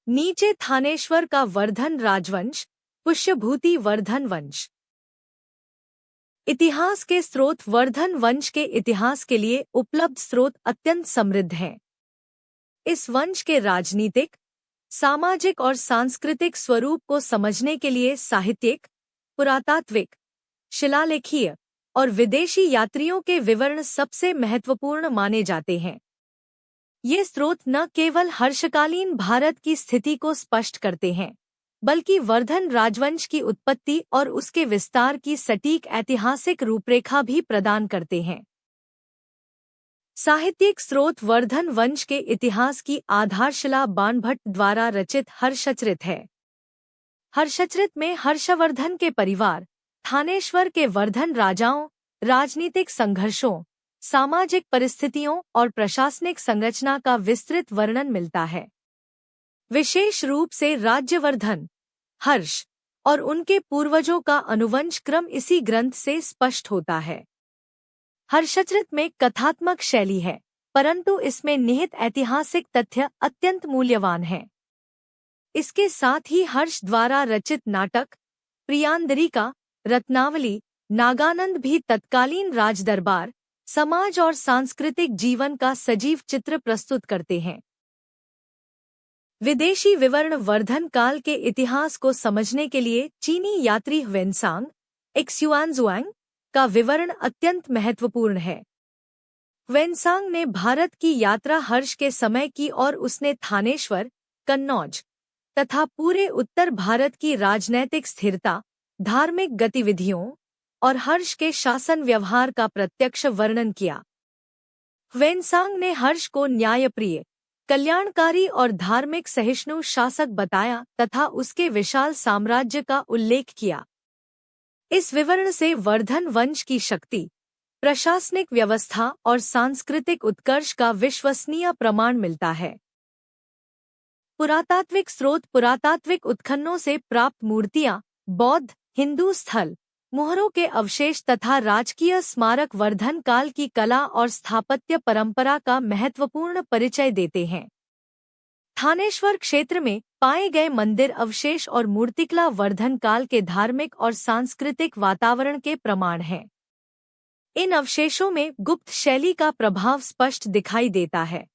नीचे थानेश्वर का वर्धन राजवंश, पुष्यभूति वर्धन वंश। इतिहास के स्रोत वर्धन वंश के इतिहास के लिए उपलब्ध स्रोत अत्यंत समृद्ध हैं। इस वंश के राजनीतिक, सामाजिक और सांस्कृतिक स्वरूप को समझने के लिए साहित्यिक, पुरातात्विक, शिलालेखीय और विदेशी यात्रियों के विवरण सबसे महत्वपूर्ण माने जाते हैं। ये स्रोत न केवल हर्षकालीन भारत की स्थिति को स्पष्ट करते हैं, बल्कि वर्धन राजवंश की उत्पत्ति और उसके विस्तार की सटीक ऐतिहासिक रूपरेखा भी प्रदान करते हैं। साहित्यिक स्रोत वर्धन वंश के इतिहास की आधारशिला बाणभट्ट द्वारा रचित हर्षचरित है। हर्षचरित में हर्षवर्धन के परिवार, थानेश्वर के वर्धन राजाओं, राजनीतिक संघर्षों, सामाजिक परिस्थितियों और प्रशासनिक संरचना का विस्तृत वर्णन मिलता है। विशेष रूप से राज्यवर्धन, हर्ष और उनके पूर्वजों का अनुवंश क्रम इसी ग्रंथ से स्पष्ट होता है। हर्षचरित में कथात्मक शैली है, परंतु इसमें निहित ऐतिहासिक तथ्य अत्यंत मूल्यवान है। इसके साथ ही हर्ष द्वारा रचित नाटक प्रियांदरिका, रत्नावली, नागानंद भी तत्कालीन राजदरबार, समाज और सांस्कृतिक जीवन का सजीव चित्र प्रस्तुत करते हैं। विदेशी विवरण वर्धन काल के इतिहास को समझने के लिए चीनी यात्री ह्वेनसांग, एक्सुआनजुआंग का विवरण अत्यंत महत्वपूर्ण है। ह्वेनसांग ने भारत की यात्रा हर्ष के समय की और उसने थानेश्वर, कन्नौज तथा पूरे उत्तर भारत की राजनैतिक स्थिरता, धार्मिक गतिविधियों और हर्ष के शासन व्यवहार का प्रत्यक्ष वर्णन किया। ह्वेनसांग ने हर्ष को न्यायप्रिय, कल्याणकारी और धार्मिक सहिष्णु शासक बताया तथा उसके विशाल साम्राज्य का उल्लेख किया। इस विवरण से वर्धन वंश की शक्ति, प्रशासनिक व्यवस्था और सांस्कृतिक उत्कर्ष का विश्वसनीय प्रमाण मिलता है। पुरातात्विक स्रोत पुरातात्विक उत्खननों से प्राप्त मूर्तियां, बौद्ध, हिंदू स्थल, मुहरों के अवशेष तथा राजकीय स्मारक वर्धन काल की कला और स्थापत्य परंपरा का महत्वपूर्ण परिचय देते हैं। थानेश्वर क्षेत्र में पाए गए मंदिर अवशेष और मूर्तिकला वर्धन काल के धार्मिक और सांस्कृतिक वातावरण के प्रमाण हैं। इन अवशेषों में गुप्त शैली का प्रभाव स्पष्ट दिखाई देता है,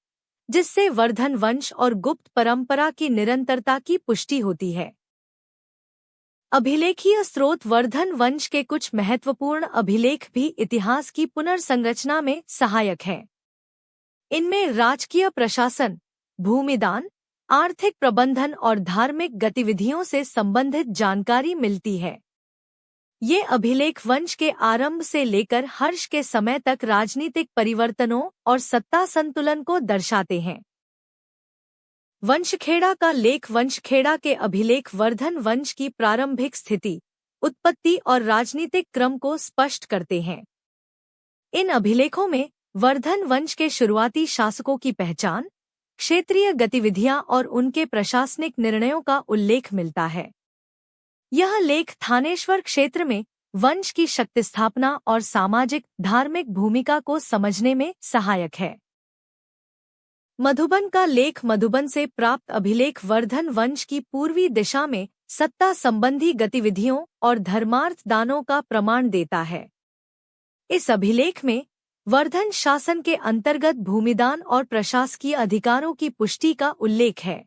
जिससे वर्धन वंश और गुप्त परंपरा की निरंतरता की पुष्टि होती है। अभिलेखीय स्रोत वर्धन वंश के कुछ महत्वपूर्ण अभिलेख भी इतिहास की पुनर्संरचना में सहायक हैं। इनमें राजकीय प्रशासन, भूमिदान, आर्थिक प्रबंधन और धार्मिक गतिविधियों से संबंधित जानकारी मिलती है। ये अभिलेख वंश के आरंभ से लेकर हर्ष के समय तक राजनीतिक परिवर्तनों और सत्ता संतुलन को दर्शाते हैं। वंशखेड़ा का लेख वंशखेड़ा के अभिलेख वर्धन वंश की प्रारंभिक स्थिति, उत्पत्ति और राजनीतिक क्रम को स्पष्ट करते हैं। इन अभिलेखों में वर्धन वंश के शुरुआती शासकों की पहचान, क्षेत्रीय गतिविधियां और उनके प्रशासनिक निर्णयों का उल्लेख मिलता है। यह लेख थानेश्वर क्षेत्र में वंश की शक्ति स्थापना और सामाजिक धार्मिक भूमिका को समझने में सहायक है। मधुबन का लेख मधुबन से प्राप्त अभिलेख वर्धन वंश की पूर्वी दिशा में सत्ता संबंधी गतिविधियों और धर्मार्थ दानों का प्रमाण देता है। इस अभिलेख में वर्धन शासन के अंतर्गत भूमिदान और प्रशासकीय अधिकारों की पुष्टि का उल्लेख है।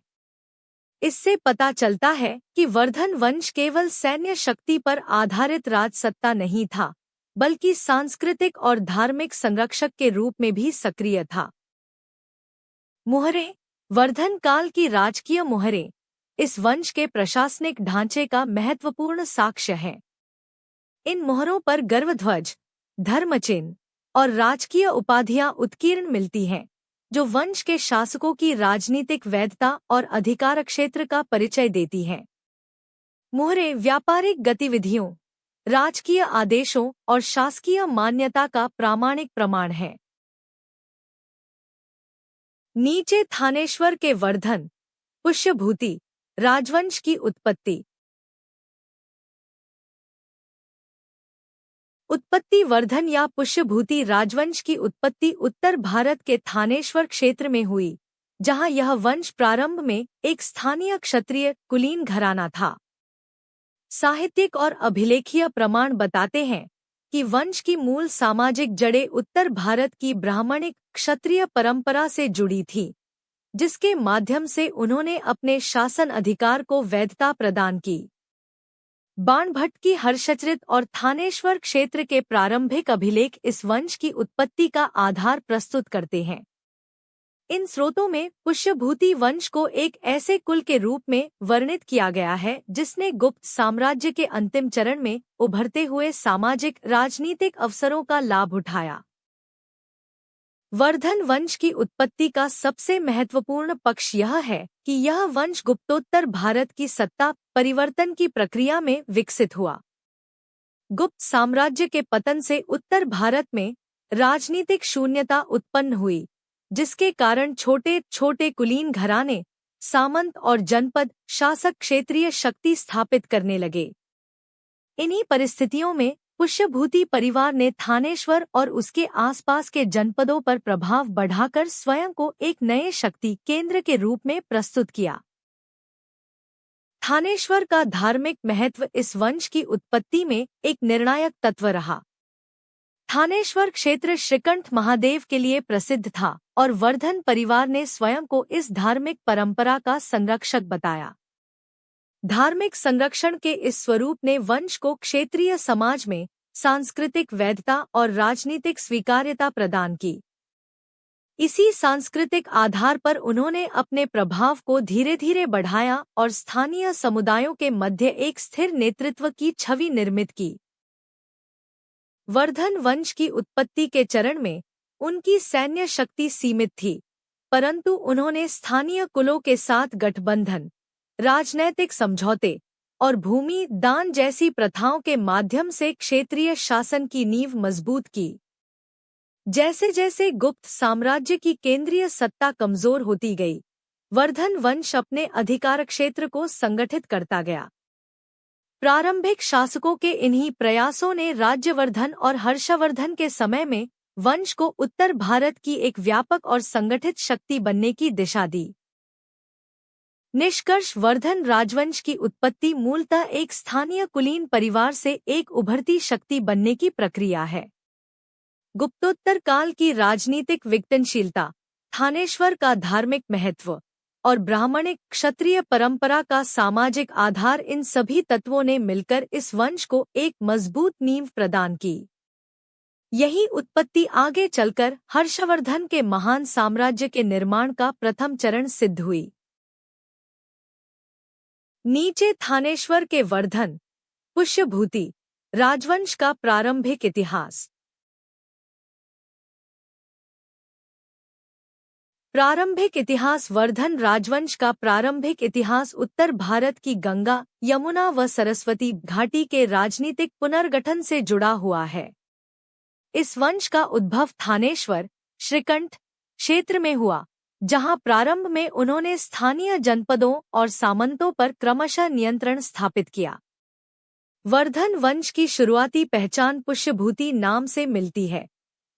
इससे पता चलता है कि वर्धन वंश केवल सैन्य शक्ति पर आधारित राजसत्ता नहीं था, बल्कि सांस्कृतिक और धार्मिक संरक्षक के रूप में भी सक्रिय था। मुहरें वर्धन काल की राजकीय मुहरें इस वंश के प्रशासनिक ढांचे का महत्वपूर्ण साक्ष्य हैं। इन मुहरों पर गर्वध्वज, धर्मचिन्ह और राजकीय उपाधियां उत्कीर्ण मिलती हैं, जो वंश के शासकों की राजनीतिक वैधता और अधिकार क्षेत्र का परिचय देती हैं। मुहरें व्यापारिक गतिविधियों, राजकीय आदेशों और शासकीय मान्यता का प्रामाणिक प्रमाण है। नीचे थानेश्वर के वर्धन, पुष्यभूति राजवंश की उत्पत्ति। वर्धन या पुष्यभूति राजवंश की उत्पत्ति उत्तर भारत के थानेश्वर क्षेत्र में हुई, जहां यह वंश प्रारंभ में एक स्थानीय क्षत्रिय कुलीन घराना था। साहित्यिक और अभिलेखीय प्रमाण बताते हैं कि वंश की मूल सामाजिक जड़ें उत्तर भारत की ब्राह्मणिक क्षत्रिय परंपरा से जुड़ी थी, जिसके माध्यम से उन्होंने अपने शासन अधिकार को वैधता प्रदान की। बाणभट्ट की हर्षचरित और थानेश्वर क्षेत्र के प्रारंभिक अभिलेख इस वंश की उत्पत्ति का आधार प्रस्तुत करते हैं। इन स्रोतों में पुष्यभूति वंश को एक ऐसे कुल के रूप में वर्णित किया गया है जिसने गुप्त साम्राज्य के अंतिम चरण में उभरते हुए सामाजिक राजनीतिक अवसरों का लाभ उठाया। वर्धन वंश की उत्पत्ति का सबसे महत्वपूर्ण पक्ष यह है कि यह वंश गुप्तोत्तर भारत की सत्ता परिवर्तन की प्रक्रिया में विकसित हुआ। गुप्त साम्राज्य के पतन से उत्तर भारत में राजनीतिक शून्यता उत्पन्न हुई, जिसके कारण छोटे छोटे कुलीन घराने, सामंत और जनपद शासक क्षेत्रीय शक्ति स्थापित करने लगे। इन्हीं परिस्थितियों में पुष्यभूति परिवार ने थानेश्वर और उसके आसपास के जनपदों पर प्रभाव बढ़ाकर स्वयं को एक नए शक्ति केंद्र के रूप में प्रस्तुत किया। थानेश्वर का धार्मिक महत्व इस वंश की उत्पत्ति में एक निर्णायक तत्व रहा। थानेश्वर क्षेत्र श्रीकंठ महादेव के लिए प्रसिद्ध था और वर्धन परिवार ने स्वयं को इस धार्मिक परंपरा का संरक्षक बताया। धार्मिक संरक्षण के इस स्वरूप ने वंश को क्षेत्रीय समाज में सांस्कृतिक वैधता और राजनीतिक स्वीकार्यता प्रदान की। इसी सांस्कृतिक आधार पर उन्होंने अपने प्रभाव को धीरे धीरे बढ़ाया और स्थानीय समुदायों के मध्य एक स्थिर नेतृत्व की छवि निर्मित की। वर्धन वंश की उत्पत्ति के चरण में उनकी सैन्य शक्ति सीमित थी, परंतु उन्होंने स्थानीय कुलों के साथ गठबंधन, राजनैतिक समझौते और भूमि दान जैसी प्रथाओं के माध्यम से क्षेत्रीय शासन की नींव मजबूत की। जैसे जैसे गुप्त साम्राज्य की केंद्रीय सत्ता कमजोर होती गई, वर्धन वंश अपने अधिकार क्षेत्र को संगठित करता गया। प्रारंभिक शासकों के इन्हीं प्रयासों ने राज्यवर्धन और हर्षवर्धन के समय में वंश को उत्तर भारत की एक व्यापक और संगठित शक्ति बनने की दिशा दी। निष्कर्ष, वर्धन राजवंश की उत्पत्ति मूलतः एक स्थानीय कुलीन परिवार से एक उभरती शक्ति बनने की प्रक्रिया है। गुप्तोत्तर काल की राजनीतिक विघटनशीलता, थानेश्वर का धार्मिक महत्व और ब्राह्मणिक क्षत्रिय परंपरा का सामाजिक आधार, इन सभी तत्वों ने मिलकर इस वंश को एक मजबूत नींव प्रदान की। यही उत्पत्ति आगे चलकर हर्षवर्धन के महान साम्राज्य के निर्माण का प्रथम चरण सिद्ध हुई। नीचे थानेश्वर के वर्धन पुष्यभूति राजवंश का प्रारंभिक इतिहास। प्रारंभिक इतिहास। वर्धन राजवंश का प्रारंभिक इतिहास उत्तर भारत की गंगा, यमुना व सरस्वती घाटी के राजनीतिक पुनर्गठन से जुड़ा हुआ है। इस वंश का उद्भव थानेश्वर, श्रीकंठ क्षेत्र में हुआ, जहां प्रारंभ में उन्होंने स्थानीय जनपदों और सामंतों पर क्रमशः नियंत्रण स्थापित किया। वर्धन वंश की शुरुआती पहचान पुष्यभूति नाम से मिलती है,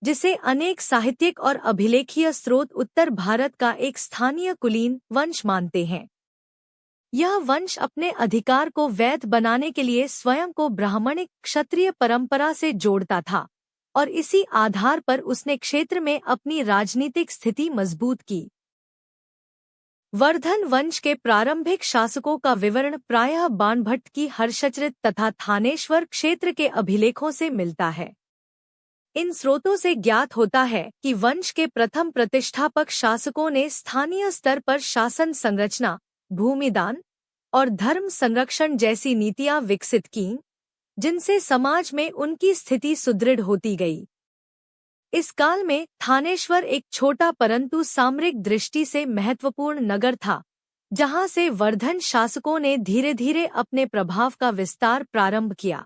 जिसे अनेक साहित्यिक और अभिलेखीय स्रोत उत्तर भारत का एक स्थानीय कुलीन वंश मानते हैं। यह वंश अपने अधिकार को वैध बनाने के लिए स्वयं को ब्राह्मणिक क्षत्रिय परंपरा से जोड़ता था और इसी आधार पर उसने क्षेत्र में अपनी राजनीतिक स्थिति मजबूत की। वर्धन वंश के प्रारंभिक शासकों का विवरण प्रायः बाणभट्ट की हर्षचरित तथा थानेश्वर क्षेत्र के अभिलेखों से मिलता है। इन स्रोतों से ज्ञात होता है कि वंश के प्रथम प्रतिष्ठापक शासकों ने स्थानीय स्तर पर शासन संरचना, भूमिदान और धर्म संरक्षण जैसी नीतियां विकसित कीं, जिनसे समाज में उनकी स्थिति सुदृढ़ होती गई। इस काल में थानेश्वर एक छोटा परंतु सामरिक दृष्टि से महत्वपूर्ण नगर था, जहां से वर्धन शासकों ने धीरे धीरे अपने प्रभाव का विस्तार प्रारंभ किया।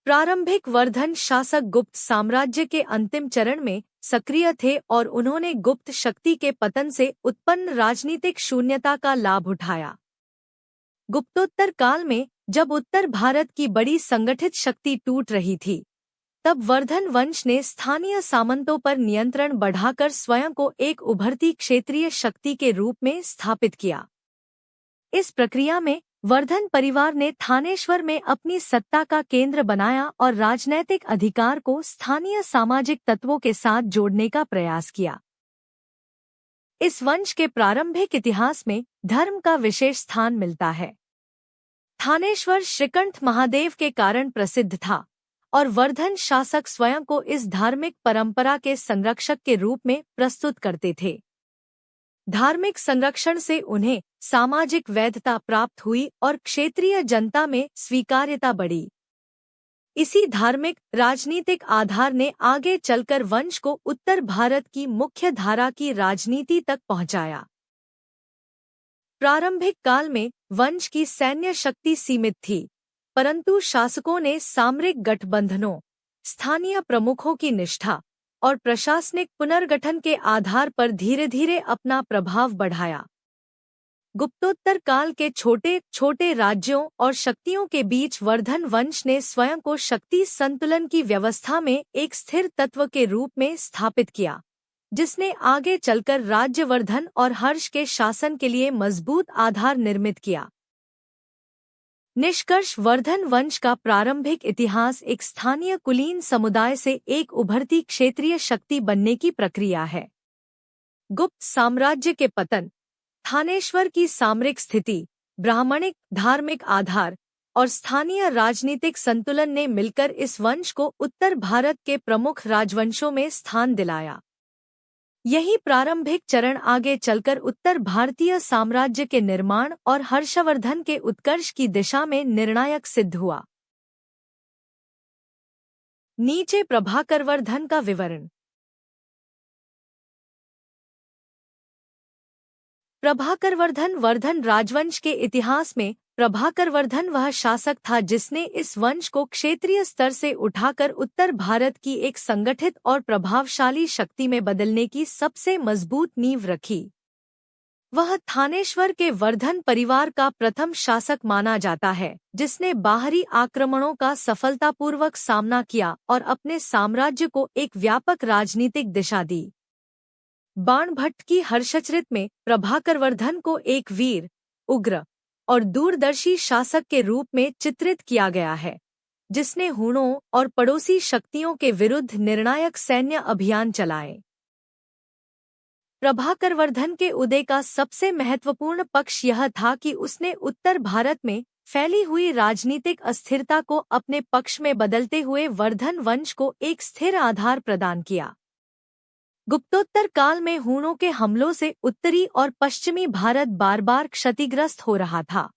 प्रारंभिक वर्धन शासक गुप्त साम्राज्य के अंतिम चरण में सक्रिय थे और उन्होंने गुप्त शक्ति के पतन से उत्पन्न राजनीतिक शून्यता का लाभ उठाया। गुप्तोत्तर काल में जब उत्तर भारत की बड़ी संगठित शक्ति टूट रही थी, तब वर्धन वंश ने स्थानीय सामंतों पर नियंत्रण बढ़ाकर स्वयं को एक उभरती क्षेत्रीय शक्ति के रूप में स्थापित किया। इस प्रक्रिया में वर्धन परिवार ने थानेश्वर में अपनी सत्ता का केंद्र बनाया और राजनैतिक अधिकार को स्थानीय सामाजिक तत्वों के साथ जोड़ने का प्रयास किया। इस वंश के प्रारंभिक इतिहास में धर्म का विशेष स्थान मिलता है। थानेश्वर श्रीकंठ महादेव के कारण प्रसिद्ध था और वर्धन शासक स्वयं को इस धार्मिक परंपरा के संरक्षक के रूप में प्रस्तुत करते थे। धार्मिक संरक्षण से उन्हें सामाजिक वैधता प्राप्त हुई और क्षेत्रीय जनता में स्वीकार्यता बढ़ी। इसी धार्मिक राजनीतिक आधार ने आगे चलकर वंश को उत्तर भारत की मुख्य धारा की राजनीति तक पहुंचाया। प्रारंभिक काल में वंश की सैन्य शक्ति सीमित थी, परंतु शासकों ने सामरिक गठबंधनों, स्थानीय प्रमुखों की निष्ठा और प्रशासनिक पुनर्गठन के आधार पर धीरे धीरे अपना प्रभाव बढ़ाया। गुप्तोत्तर काल के छोटे छोटे राज्यों और शक्तियों के बीच वर्धन वंश ने स्वयं को शक्ति संतुलन की व्यवस्था में एक स्थिर तत्व के रूप में स्थापित किया, जिसने आगे चलकर राज्यवर्धन और हर्ष के शासन के लिए मजबूत आधार निर्मित किया। निष्कर्ष, वर्धन वंश का प्रारंभिक इतिहास एक स्थानीय कुलीन समुदाय से एक उभरती क्षेत्रीय शक्ति बनने की प्रक्रिया है। गुप्त साम्राज्य के पतन, थानेश्वर की सामरिक स्थिति, ब्राह्मणिक धार्मिक आधार और स्थानीय राजनीतिक संतुलन ने मिलकर इस वंश को उत्तर भारत के प्रमुख राजवंशों में स्थान दिलाया। यही प्रारंभिक चरण आगे चलकर उत्तर भारतीय साम्राज्य के निर्माण और हर्षवर्धन के उत्कर्ष की दिशा में निर्णायक सिद्ध हुआ। नीचे प्रभाकरवर्धन का विवरण। प्रभाकरवर्धन वर्धन राजवंश के इतिहास में प्रभाकरवर्धन वह शासक था जिसने इस वंश को क्षेत्रीय स्तर से उठाकर उत्तर भारत की एक संगठित और प्रभावशाली शक्ति में बदलने की सबसे मजबूत नींव रखी। वह थानेश्वर के वर्धन परिवार का प्रथम शासक माना जाता है जिसने बाहरी आक्रमणों का सफलतापूर्वक सामना किया और अपने साम्राज्य को एक व्यापक राजनीतिक दिशा दी। बाणभट्ट की हर्षचरित में प्रभाकरवर्धन को एक वीर, उग्र और दूरदर्शी शासक के रूप में चित्रित किया गया है, जिसने हूणों और पड़ोसी शक्तियों के विरुद्ध निर्णायक सैन्य अभियान चलाए। प्रभाकरवर्धन के उदय का सबसे महत्वपूर्ण पक्ष यह था कि उसने उत्तर भारत में फैली हुई राजनीतिक अस्थिरता को अपने पक्ष में बदलते हुए वर्धन वंश को एक स्थिर आधार प्रदान किया। गुप्तोत्तर काल में हूणों के हमलों से उत्तरी और पश्चिमी भारत बार बार क्षतिग्रस्त हो रहा था।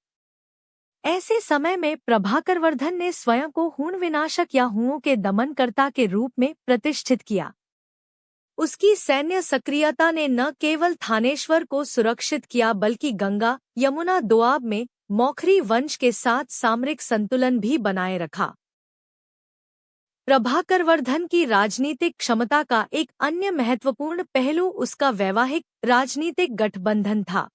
ऐसे समय में प्रभाकरवर्धन ने स्वयं को हूण विनाशक या हूणों के दमनकर्ता के रूप में प्रतिष्ठित किया। उसकी सैन्य सक्रियता ने न केवल थानेश्वर को सुरक्षित किया बल्कि गंगा यमुना दोआब में मौखरी वंश के साथ सामरिक संतुलन भी बनाए रखा। प्रभाकरवर्धन की राजनीतिक क्षमता का एक अन्य महत्वपूर्ण पहलू उसका वैवाहिक राजनीतिक गठबंधन था।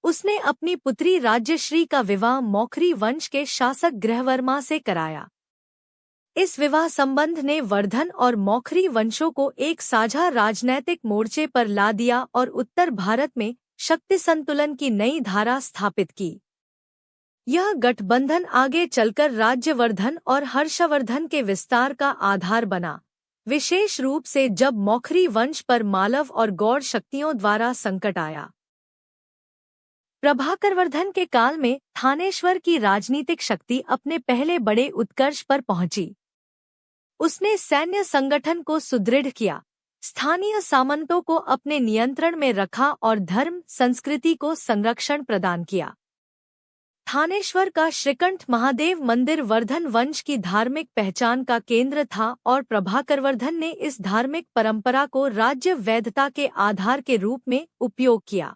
उसने अपनी पुत्री राज्यश्री का विवाह मौखरी वंश के शासक ग्रहवर्मा से कराया। इस विवाह संबंध ने वर्धन और मौखरी वंशों को एक साझा राजनैतिक मोर्चे पर ला दिया और उत्तर भारत में शक्ति संतुलन की नई धारा स्थापित की। यह गठबंधन आगे चलकर राज्यवर्धन और हर्षवर्धन के विस्तार का आधार बना, विशेष रूप से जब मौखरी वंश पर मालव और गौड़ शक्तियों द्वारा संकट आया। प्रभाकरवर्धन के काल में थानेश्वर की राजनीतिक शक्ति अपने पहले बड़े उत्कर्ष पर पहुंची। उसने सैन्य संगठन को सुदृढ़ किया, स्थानीय सामंतों को अपने नियंत्रण में रखा और धर्म संस्कृति को संरक्षण प्रदान किया। थानेश्वर का श्रीकंठ महादेव मंदिर वर्धन वंश की धार्मिक पहचान का केंद्र था और प्रभाकरवर्धन ने इस धार्मिक परंपरा को राज्य वैधता के आधार के रूप में उपयोग किया।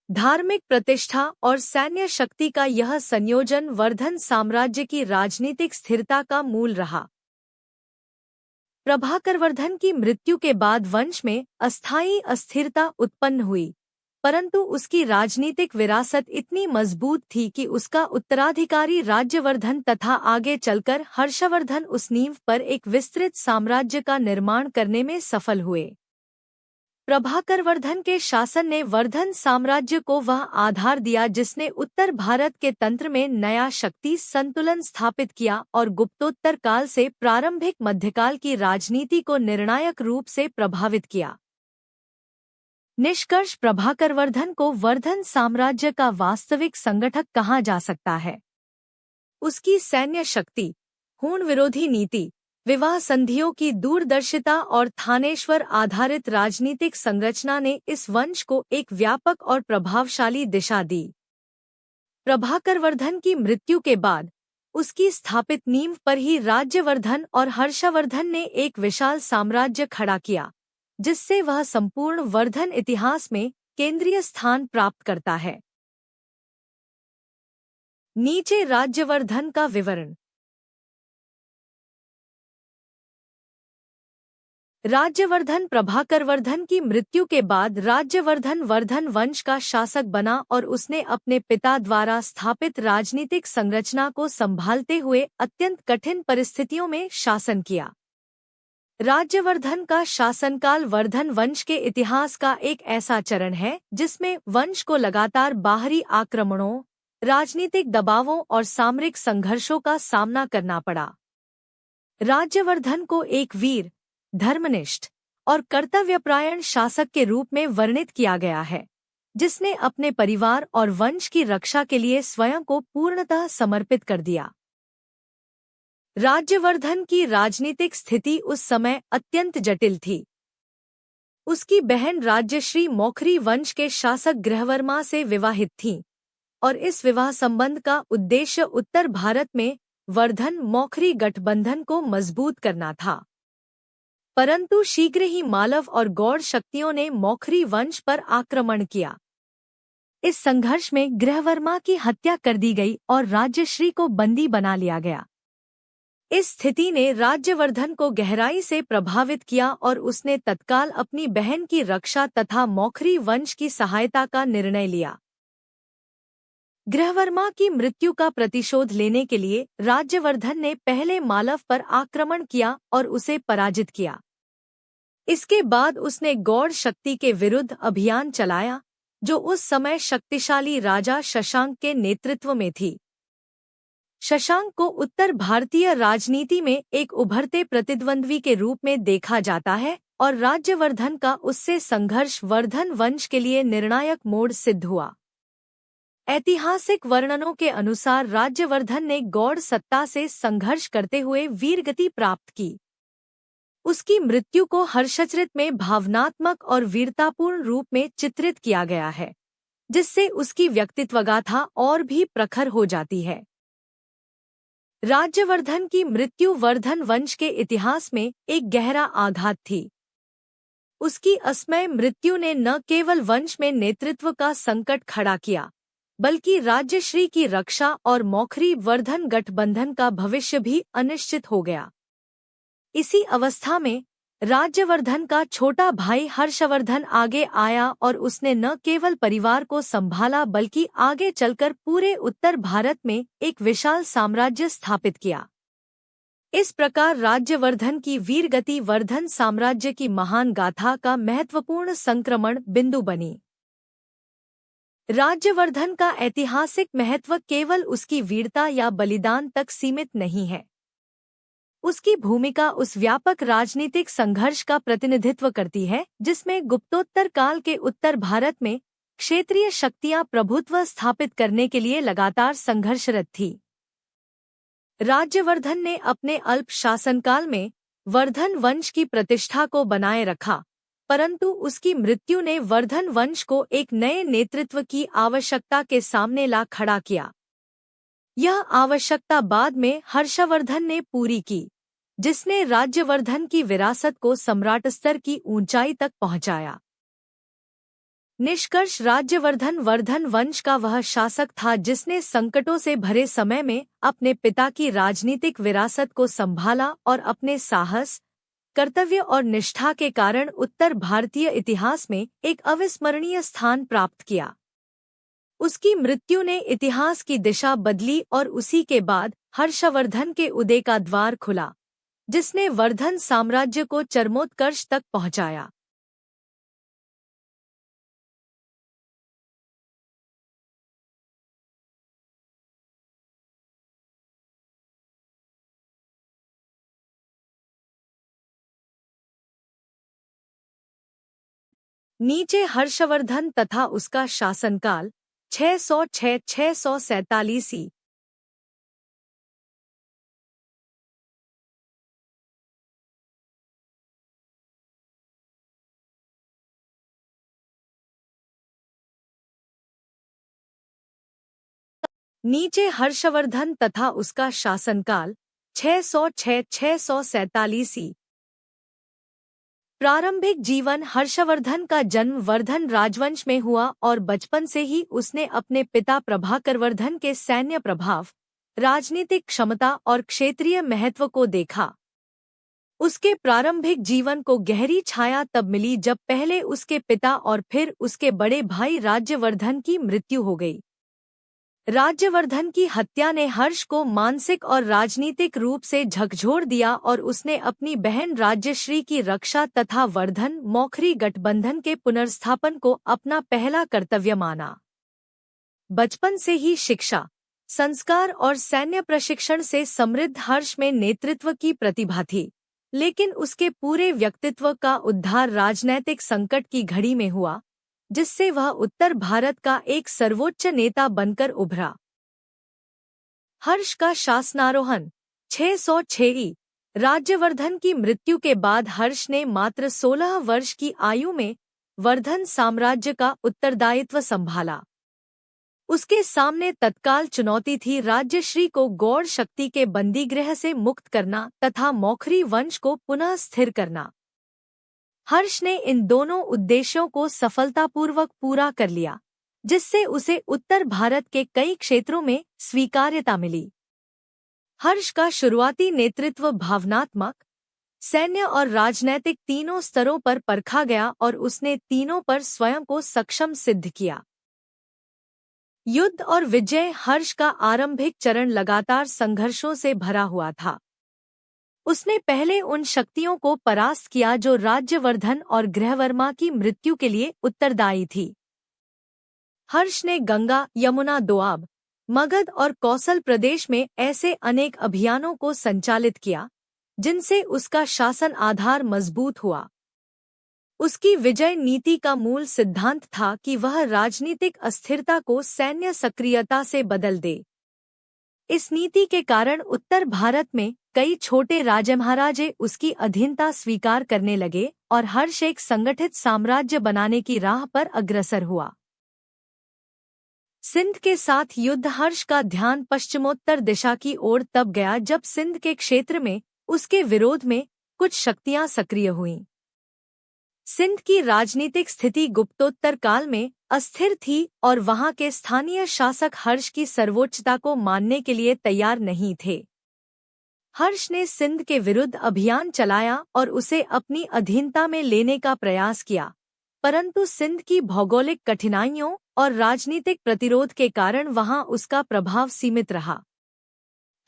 धार्मिक प्रतिष्ठा और सैन्य शक्ति का यह संयोजन वर्धन साम्राज्य की राजनीतिक स्थिरता का मूल रहा। प्रभाकरवर्धन की मृत्यु के बाद वंश में अस्थायी अस्थिरता उत्पन्न हुई, परंतु उसकी राजनीतिक विरासत इतनी मजबूत थी कि उसका उत्तराधिकारी राज्यवर्धन तथा आगे चलकर हर्षवर्धन उस नींव पर एक विस्तृत साम्राज्य का निर्माण करने में सफल हुए। प्रभाकरवर्धन के शासन ने वर्धन साम्राज्य को वह आधार दिया जिसने उत्तर भारत के तंत्र में नया शक्ति संतुलन स्थापित किया और गुप्तोत्तर काल से प्रारंभिक मध्यकाल की राजनीति को निर्णायक रूप से प्रभावित किया। निष्कर्ष, प्रभाकरवर्धन को वर्धन साम्राज्य का वास्तविक संगठक कहा जा सकता है। उसकी सैन्य शक्ति, हूण विरोधी नीति, विवाह संधियों की दूरदर्शिता और थानेश्वर आधारित राजनीतिक संरचना ने इस वंश को एक व्यापक और प्रभावशाली दिशा दी। प्रभाकरवर्धन की मृत्यु के बाद उसकी स्थापित नींव पर ही राज्यवर्धन और हर्षवर्धन ने एक विशाल साम्राज्य खड़ा किया, जिससे वह संपूर्ण वर्धन इतिहास में केंद्रीय स्थान प्राप्त करता है। नीचे राज्यवर्धन का विवरण। राज्यवर्धन प्रभाकरवर्धन की मृत्यु के बाद राज्यवर्धन वर्धन वंश का शासक बना और उसने अपने पिता द्वारा स्थापित राजनीतिक संरचना को संभालते हुए अत्यंत कठिन परिस्थितियों में शासन किया। राज्यवर्धन का शासनकाल वर्धन वंश के इतिहास का एक ऐसा चरण है जिसमें वंश को लगातार बाहरी आक्रमणों, राजनीतिक दबावों और सामरिक संघर्षों का सामना करना पड़ा। राज्यवर्धन को एक वीर, धर्मनिष्ठ और कर्तव्यपरायण शासक के रूप में वर्णित किया गया है, जिसने अपने परिवार और वंश की रक्षा के लिए स्वयं को पूर्णतः समर्पित कर दिया। राज्यवर्धन की राजनीतिक स्थिति उस समय अत्यंत जटिल थी। उसकी बहन राज्यश्री मौखरी वंश के शासक गृहवर्मा से विवाहित थी और इस विवाह संबंध का उद्देश्य उत्तर भारत में वर्धन मौखरी गठबंधन को मजबूत करना था। परंतु शीघ्र ही मालव और गौड़ शक्तियों ने मौखरी वंश पर आक्रमण किया। इस संघर्ष में गृहवर्मा की हत्या कर दी गई और राज्यश्री को बंदी बना लिया गया। इस स्थिति ने राज्यवर्धन को गहराई से प्रभावित किया और उसने तत्काल अपनी बहन की रक्षा तथा मौखरी वंश की सहायता का निर्णय लिया। गृहवर्मा की मृत्यु का प्रतिशोध लेने के लिए राज्यवर्धन ने पहले मालव पर आक्रमण किया और उसे पराजित किया। इसके बाद उसने गौड़ शक्ति के विरुद्ध अभियान चलाया, जो उस समय शक्तिशाली राजा शशांक के नेतृत्व में थी। शशांक को उत्तर भारतीय राजनीति में एक उभरते प्रतिद्वंद्वी के रूप में देखा जाता है और राज्यवर्धन का उससे संघर्ष वर्धन वंश के लिए निर्णायक मोड़ सिद्ध हुआ। ऐतिहासिक वर्णनों के अनुसार राज्यवर्धन ने गौड़ सत्ता से संघर्ष करते हुए वीरगति प्राप्त की। उसकी मृत्यु को हर्षचरित में भावनात्मक और वीरतापूर्ण रूप में चित्रित किया गया है, जिससे उसकी व्यक्तित्वगाथा और भी प्रखर हो जाती है। राज्यवर्धन की मृत्यु वर्धन वंश के इतिहास में एक गहरा आघात थी। उसकी असमय मृत्यु ने न केवल वंश में नेतृत्व का संकट खड़ा किया, बल्कि राज्यश्री की रक्षा और मौखरी वर्धन गठबंधन का भविष्य भी अनिश्चित हो गया। इसी अवस्था में राज्यवर्धन का छोटा भाई हर्षवर्धन आगे आया और उसने न केवल परिवार को संभाला बल्कि आगे चलकर पूरे उत्तर भारत में एक विशाल साम्राज्य स्थापित किया। इस प्रकार राज्यवर्धन की वीरगति वर्धन साम्राज्य की महान गाथा का महत्वपूर्ण संक्रमण बिंदु बनी। राज्यवर्धन का ऐतिहासिक महत्व केवल उसकी वीरता या बलिदान तक सीमित नहीं है। उसकी भूमिका उस व्यापक राजनीतिक संघर्ष का प्रतिनिधित्व करती है जिसमें गुप्तोत्तर काल के उत्तर भारत में क्षेत्रीय शक्तियां प्रभुत्व स्थापित करने के लिए लगातार संघर्षरत थी। राज्यवर्धन ने अपने अल्प शासनकाल में वर्धन वंश की प्रतिष्ठा को बनाए रखा, परंतु उसकी मृत्यु ने वर्धन वंश को एक नए नेतृत्व की आवश्यकता के सामने ला खड़ा किया। यह आवश्यकता बाद में हर्षवर्धन ने पूरी की, जिसने राज्यवर्धन की विरासत को सम्राट स्तर की ऊंचाई तक पहुंचाया। निष्कर्ष, राज्यवर्धन वर्धन वंश का वह शासक था जिसने संकटों से भरे समय में अपने पिता की राजनीतिक विरासत को संभाला और अपने साहस, कर्तव्य और निष्ठा के कारण उत्तर भारतीय इतिहास में एक अविस्मरणीय स्थान प्राप्त किया। उसकी मृत्यु ने इतिहास की दिशा बदली और उसी के बाद हर्षवर्धन के उदय का द्वार खुला, जिसने वर्धन साम्राज्य को चरमोत्कर्ष तक पहुंचाया। नीचे हर्षवर्धन तथा उसका शासनकाल 606-647 नीचे हर्षवर्धन तथा उसका शासनकाल 606-647। प्रारंभिक जीवन हर्षवर्धन का जन्म वर्धन राजवंश में हुआ और बचपन से ही उसने अपने पिता प्रभाकरवर्धन के सैन्य प्रभाव, राजनीतिक क्षमता और क्षेत्रीय महत्व को देखा। उसके प्रारंभिक जीवन को गहरी छाया तब मिली जब पहले उसके पिता और फिर उसके बड़े भाई राज्यवर्धन की मृत्यु हो गई। राज्यवर्धन की हत्या ने हर्ष को मानसिक और राजनीतिक रूप से झकझोर दिया और उसने अपनी बहन राज्यश्री की रक्षा तथा वर्धन मौखरी गठबंधन के पुनर्स्थापन को अपना पहला कर्तव्य माना। बचपन से ही शिक्षा, संस्कार और सैन्य प्रशिक्षण से समृद्ध हर्ष में नेतृत्व की प्रतिभा थी, लेकिन उसके पूरे व्यक्तित्व का उद्धार राजनैतिक संकट की घड़ी में हुआ, जिससे वह उत्तर भारत का एक सर्वोच्च नेता बनकर उभरा। हर्ष का शासनारोहण 606। राज्यवर्धन की मृत्यु के बाद हर्ष ने मात्र 16 वर्ष की आयु में वर्धन साम्राज्य का उत्तरदायित्व संभाला। उसके सामने तत्काल चुनौती थी राज्यश्री को गौड़ शक्ति के बंदीगृह से मुक्त करना तथा मौखरी वंश को पुनः स्थिर करना। हर्ष ने इन दोनों उद्देश्यों को सफलतापूर्वक पूरा कर लिया, जिससे उसे उत्तर भारत के कई क्षेत्रों में स्वीकार्यता मिली। हर्ष का शुरुआती नेतृत्व भावनात्मक, सैन्य और राजनैतिक तीनों स्तरों पर परखा गया और उसने तीनों पर स्वयं को सक्षम सिद्ध किया। युद्ध और विजय हर्ष का आरंभिक चरण लगातार संघर्षों से भरा हुआ था। उसने पहले उन शक्तियों को परास्त किया जो राज्यवर्धन और गृहवर्मा की मृत्यु के लिए उत्तरदायी थी। हर्ष ने गंगा, यमुना, दोआब, मगध और कौशल प्रदेश में ऐसे अनेक अभियानों को संचालित किया, जिनसे उसका शासन आधार मजबूत हुआ। उसकी विजय नीति का मूल सिद्धांत था कि वह राजनीतिक अस्थिरता को सैन्य सक्रियता से बदल दे। इस नीति के कारण उत्तर भारत में कई छोटे राजमहाराजे उसकी अधीनता स्वीकार करने लगे और हर्ष एक संगठित साम्राज्य बनाने की राह पर अग्रसर हुआ। सिंध के साथ युद्ध हर्ष का ध्यान पश्चिमोत्तर दिशा की ओर तब गया जब सिंध के क्षेत्र में उसके विरोध में कुछ शक्तियां सक्रिय हुईं। सिंध की राजनीतिक स्थिति गुप्तोत्तर काल में अस्थिर थी और वहां के स्थानीय शासक हर्ष की सर्वोच्चता को मानने के लिए तैयार नहीं थे। हर्ष ने सिंध के विरुद्ध अभियान चलाया और उसे अपनी अधीनता में लेने का प्रयास किया, परंतु सिंध की भौगोलिक कठिनाइयों और राजनीतिक प्रतिरोध के कारण वहां उसका प्रभाव सीमित रहा।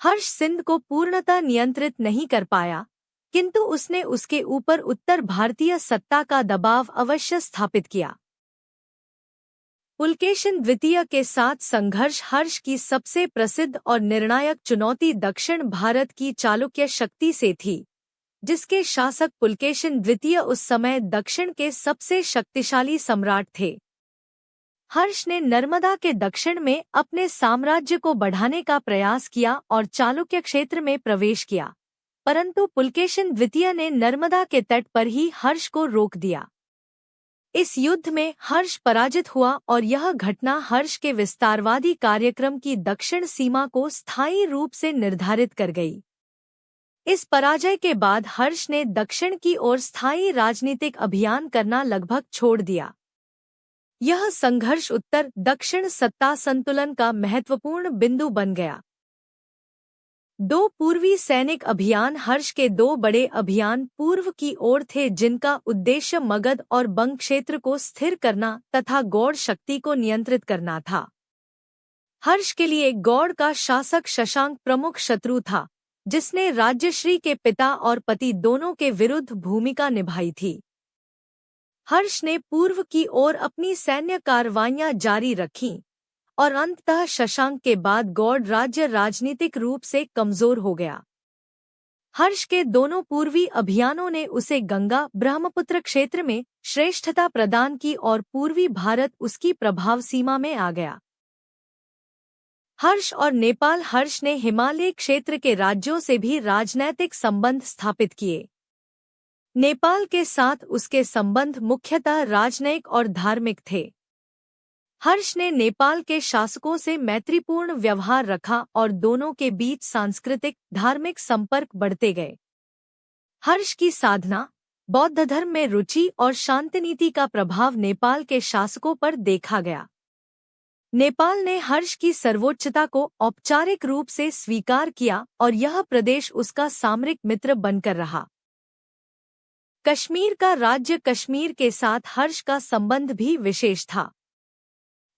हर्ष सिंध को पूर्णतः नियंत्रित नहीं कर पाया, किंतु उसने उसके ऊपर उत्तर भारतीय सत्ता का दबाव अवश्य स्थापित किया। पुलकेशिन द्वितीय के साथ संघर्ष हर्ष की सबसे प्रसिद्ध और निर्णायक चुनौती दक्षिण भारत की चालुक्य शक्ति से थी, जिसके शासक पुलकेशिन द्वितीय उस समय दक्षिण के सबसे शक्तिशाली सम्राट थे। हर्ष ने नर्मदा के दक्षिण में अपने साम्राज्य को बढ़ाने का प्रयास किया और चालुक्य क्षेत्र में प्रवेश किया, परंतु पुलकेशिन द्वितीय ने नर्मदा के तट पर ही हर्ष को रोक दिया। इस युद्ध में हर्ष पराजित हुआ और यह घटना हर्ष के विस्तारवादी कार्यक्रम की दक्षिण सीमा को स्थायी रूप से निर्धारित कर गई। इस पराजय के बाद हर्ष ने दक्षिण की ओर स्थायी राजनीतिक अभियान करना लगभग छोड़ दिया। यह संघर्ष उत्तर दक्षिण सत्ता संतुलन का महत्वपूर्ण बिंदु बन गया। दो पूर्वी सैनिक अभियान हर्ष के दो बड़े अभियान पूर्व की ओर थे, जिनका उद्देश्य मगध और बंग क्षेत्र को स्थिर करना तथा गौड़ शक्ति को नियंत्रित करना था। हर्ष के लिए गौड़ का शासक शशांक प्रमुख शत्रु था, जिसने राज्यश्री के पिता और पति दोनों के विरुद्ध भूमिका निभाई थी। हर्ष ने पूर्व की ओर अपनी सैन्य कार्रवाइयां जारी रखीं और अंततः शशांक के बाद गौड़ राज्य राजनीतिक रूप से कमजोर हो गया। हर्ष के दोनों पूर्वी अभियानों ने उसे गंगा ब्रह्मपुत्र क्षेत्र में श्रेष्ठता प्रदान की और पूर्वी भारत उसकी प्रभाव सीमा में आ गया। हर्ष और नेपाल हर्ष ने हिमालय क्षेत्र के राज्यों से भी राजनैतिक संबंध स्थापित किए। नेपाल के साथ उसके संबंध मुख्यतः राजनयिक और धार्मिक थे। हर्ष ने नेपाल के शासकों से मैत्रीपूर्ण व्यवहार रखा और दोनों के बीच सांस्कृतिक धार्मिक संपर्क बढ़ते गए। हर्ष की साधना, बौद्ध धर्म में रुचि और शांतिनीति का प्रभाव नेपाल के शासकों पर देखा गया। नेपाल ने हर्ष की सर्वोच्चता को औपचारिक रूप से स्वीकार किया और यह प्रदेश उसका सामरिक मित्र बनकर रहा। कश्मीर का राज्य कश्मीर के साथ हर्ष का संबंध भी विशेष था।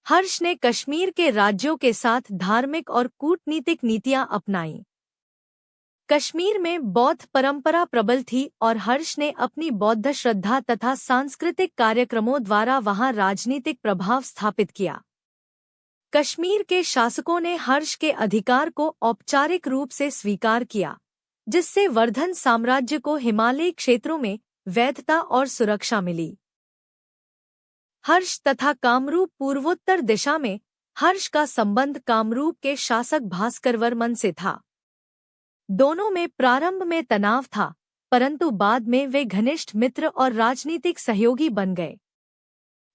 हर्ष ने कश्मीर के राज्यों के साथ धार्मिक और कूटनीतिक नीतियां अपनाईं। कश्मीर में बौद्ध परंपरा प्रबल थी और हर्ष ने अपनी बौद्ध श्रद्धा तथा सांस्कृतिक कार्यक्रमों द्वारा वहां राजनीतिक प्रभाव स्थापित किया। कश्मीर के शासकों ने हर्ष के अधिकार को औपचारिक रूप से स्वीकार किया, जिससे वर्धन साम्राज्य को हिमालयी क्षेत्रों में वैधता और सुरक्षा मिली। हर्ष तथा कामरूप पूर्वोत्तर दिशा में हर्ष का संबंध कामरूप के शासक भास्करवर्मन से था। दोनों में प्रारंभ में तनाव था, परंतु बाद में वे घनिष्ठ मित्र और राजनीतिक सहयोगी बन गए।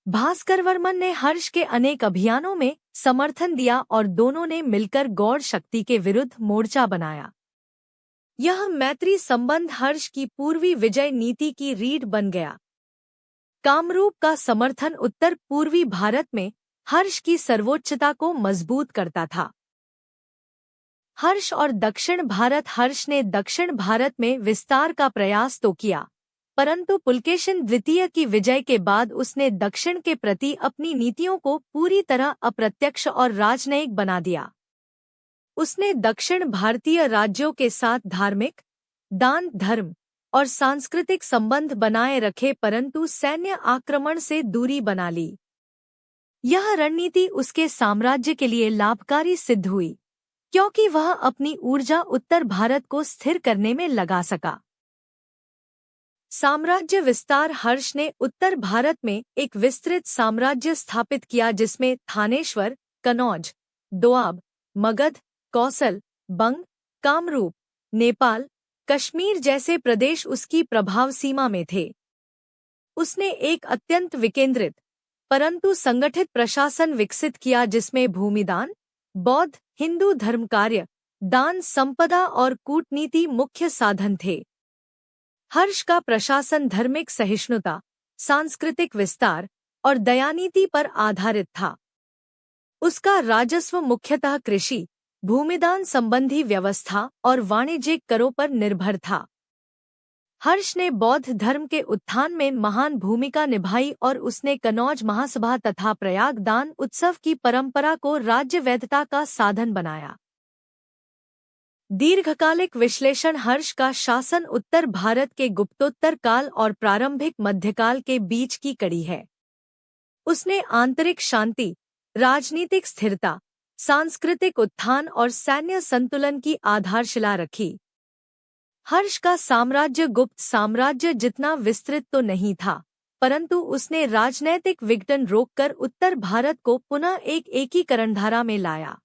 भास्करवर्मन ने हर्ष के अनेक अभियानों में समर्थन दिया और दोनों ने मिलकर गौड़ शक्ति के विरुद्ध मोर्चा बनाया। यह मैत्री संबंध हर्ष की पूर्वी विजय नीति की रीढ़ बन गया। कामरूप का समर्थन उत्तर पूर्वी भारत में हर्ष की सर्वोच्चता को मजबूत करता था। हर्ष और दक्षिण भारत हर्ष ने दक्षिण भारत में विस्तार का प्रयास तो किया, परंतु पुलकेशिन द्वितीय की विजय के बाद उसने दक्षिण के प्रति अपनी नीतियों को पूरी तरह अप्रत्यक्ष और राजनयिक बना दिया। उसने दक्षिण भारतीय राज्यों के साथ धार्मिक, दान धर्म और सांस्कृतिक संबंध बनाए रखे, परंतु सैन्य आक्रमण से दूरी बना ली। यह रणनीति उसके साम्राज्य के लिए लाभकारी सिद्ध हुई, क्योंकि वह अपनी ऊर्जा उत्तर भारत को स्थिर करने में लगा सका। साम्राज्य विस्तार हर्ष ने उत्तर भारत में एक विस्तृत साम्राज्य स्थापित किया, जिसमें थानेश्वर, कनौज, दोआब, मगध, कौसल, बंग, कामरूप, नेपाल, कश्मीर जैसे प्रदेश उसकी प्रभाव सीमा में थे। उसने एक अत्यंत विकेंद्रित परंतु संगठित प्रशासन विकसित किया, जिसमें भूमिदान, बौद्ध हिंदू धर्म कार्य, दान संपदा और कूटनीति मुख्य साधन थे। हर्ष का प्रशासन धार्मिक सहिष्णुता, सांस्कृतिक विस्तार और दयानीति पर आधारित था। उसका राजस्व मुख्यतः कृषि, भूमिदान संबंधी व्यवस्था और वाणिज्यिक करों पर निर्भर था। हर्ष ने बौद्ध धर्म के उत्थान में महान भूमिका निभाई और उसने कनौज महासभा तथा प्रयाग दान उत्सव की परंपरा को राज्य वैधता का साधन बनाया। दीर्घकालिक विश्लेषण हर्ष का शासन उत्तर भारत के गुप्तोत्तर काल और प्रारंभिक मध्यकाल के बीच की कड़ी है। उसने आंतरिक शांति, राजनीतिक स्थिरता, सांस्कृतिक उत्थान और सैन्य संतुलन की आधारशिला रखी। हर्ष का साम्राज्य गुप्त साम्राज्य जितना विस्तृत तो नहीं था, परंतु उसने राजनैतिक विघटन रोककर उत्तर भारत को पुनः एक एकीकरण धारा में लाया।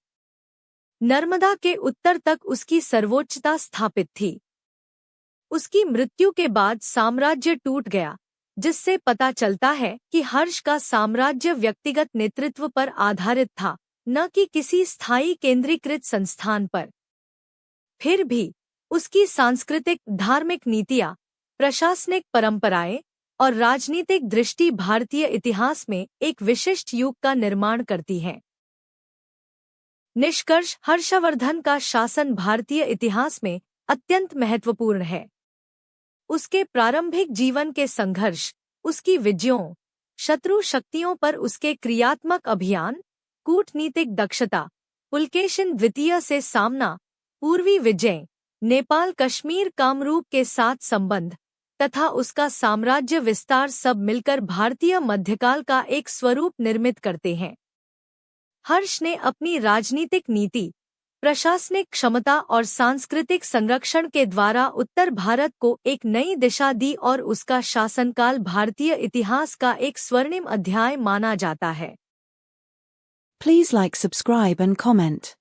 नर्मदा के उत्तर तक उसकी सर्वोच्चता स्थापित थी। उसकी मृत्यु के बाद साम्राज्य टूट गया, जिससे पता चलता है कि हर्ष का साम्राज्य व्यक्तिगत नेतृत्व पर आधारित था, न कि किसी स्थायी केंद्रीकृत संस्थान पर। फिर भी उसकी सांस्कृतिक धार्मिक नीतियां, प्रशासनिक परंपराएं और राजनीतिक दृष्टि भारतीय इतिहास में एक विशिष्ट युग का निर्माण करती हैं। निष्कर्ष, हर्षवर्धन का शासन भारतीय इतिहास में अत्यंत महत्वपूर्ण है। उसके प्रारंभिक जीवन के संघर्ष, उसकी विजयों, शत्रु शक्तियों पर उसके क्रियात्मक अभियान, कूटनीतिक दक्षता, पुलकेशिन द्वितीय से सामना, पूर्वी विजय, नेपाल कश्मीर कामरूप के साथ संबंध तथा उसका साम्राज्य विस्तार सब मिलकर भारतीय मध्यकाल का एक स्वरूप निर्मित करते हैं। हर्ष ने अपनी राजनीतिक नीति, प्रशासनिक क्षमता और सांस्कृतिक संरक्षण के द्वारा उत्तर भारत को एक नई दिशा दी और उसका शासनकाल भारतीय इतिहास का एक स्वर्णिम अध्याय माना जाता है। Please like, subscribe and comment.